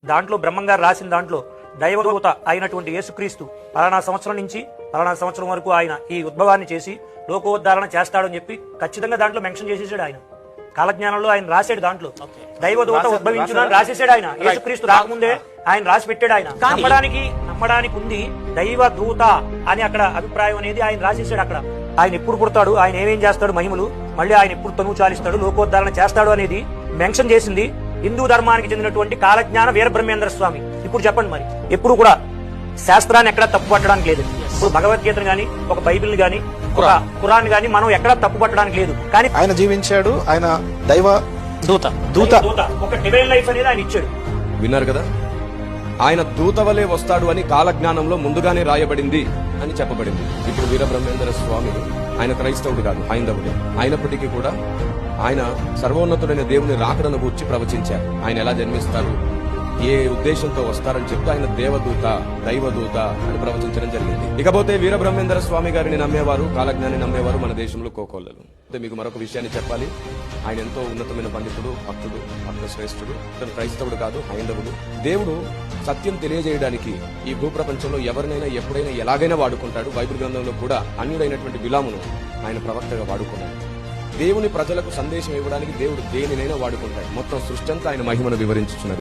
దాంట్లో బ్రహ్మంగారు రాసిన దాంట్లో దైవదూత అయినటువంటి యేసుక్రీస్తు పలానా సంవత్సరం నుంచి పలానా సంవత్సరం వరకు ఆయన ఈ ఉద్భవాన్ని చేసి లోకోద్ధారణ చేస్తాడని చెప్పి ఖచ్చితంగా దాంట్లో మెన్షన్ చేసేసాడు. ఆయన కాలజ్ఞానంలో ఆయన రాసాడు. దాంట్లో దైవదూత ఉద్భవించునని రాసేసాడు. ఆయన యేసుక్రీస్తు రాకముందే ఆయన రాసి పెట్టాడు. ఆయన నమ్మడానికి ఉంది దైవదూత అని అక్కడ అభిప్రాయం అనేది ఆయన రాసేసాడు. అక్కడ ఆయన ఎప్పుడు పుడతాడు, ఆయన ఏమేం చేస్తాడు మహిమలు, మళ్ళీ ఆయన ఎప్పుడు తనువు చాలిస్తాడు, లోకోద్ధారణ చేస్తాడు అనేది మెన్షన్ చేసింది హిందూ ధర్మానికి చెందినటువంటి కాలజ్ఞాన వీరబ్రహ్మేంద్ర స్వామి. ఇప్పుడు చెప్పండి, మరి ఎప్పుడు కూడా శాస్త్రాన్ని ఎక్కడా తప్పు పట్టడానికి లేదు. ఇప్పుడు భగవద్గీతను గాని, ఒక బైబిల్ గాని, ఒక ఖురాన్ గాని మనం ఎక్కడా తప్పు పట్టడానికి లేదు. కానీ ఆయన జీవించాడు, ఆయన దైవ దూత ఒక డివైన్ లైఫ్ అనేది ఆయన ఇచ్చాడు. విన్నారు కదా, ఆయన దూత వలె వస్తాడు అని కాలజ్ఞానంలో ముందుగానే రాయబడింది అని చెప్పబడింది. ఇప్పుడు వీరబ్రహ్మేంద్ర స్వామి ఆయన క్రైస్తవుడు కాదు, హైందవుడు. అయినప్పటికీ కూడా ఆయన సర్వోన్నతుడైన దేవుని రాకడను గూర్చి ప్రవచించారు. ఆయన ఎలా జన్మిస్తారు, ఏ ఉద్దేశంతో వస్తారని చెప్తూ ఆయన దేవదూత, దైవదూత అని ప్రవచించడం జరిగింది. ఇకపోతే వీరబ్రహ్మేంద్ర స్వామి గారిని నమ్మేవారు, కాలజ్ఞాని నమ్మేవారు మన దేశంలో కోకొల్లలు. మీకు మరొక విషయాన్ని చెప్పాలి, ఆయన ఎంతో ఉన్నతమైన పండితుడు, భక్తుడు, భక్త శ్రేష్ఠుడు. అతను క్రైస్తవుడు కాదు, హైందవుడు. దేవుడు సత్యం తెలియజేయడానికి ఈ భూప్రపంచంలో ఎవరినైనా ఎప్పుడైనా ఎలాగైనా వాడుకుంటాడు. బైబిల్ గ్రంథంలో కూడా అన్యుడైనటువంటి బిలామును ఆయన ప్రవక్తగా వాడుకున్నాడు. దేవుని ప్రజలకు సందేశం ఇవ్వడానికి దేవుడు దేనినైనా వాడుకుంటాడు. మొత్తం సృష్టి అంతా ఆయన మహిమను వివరించుచున్నది.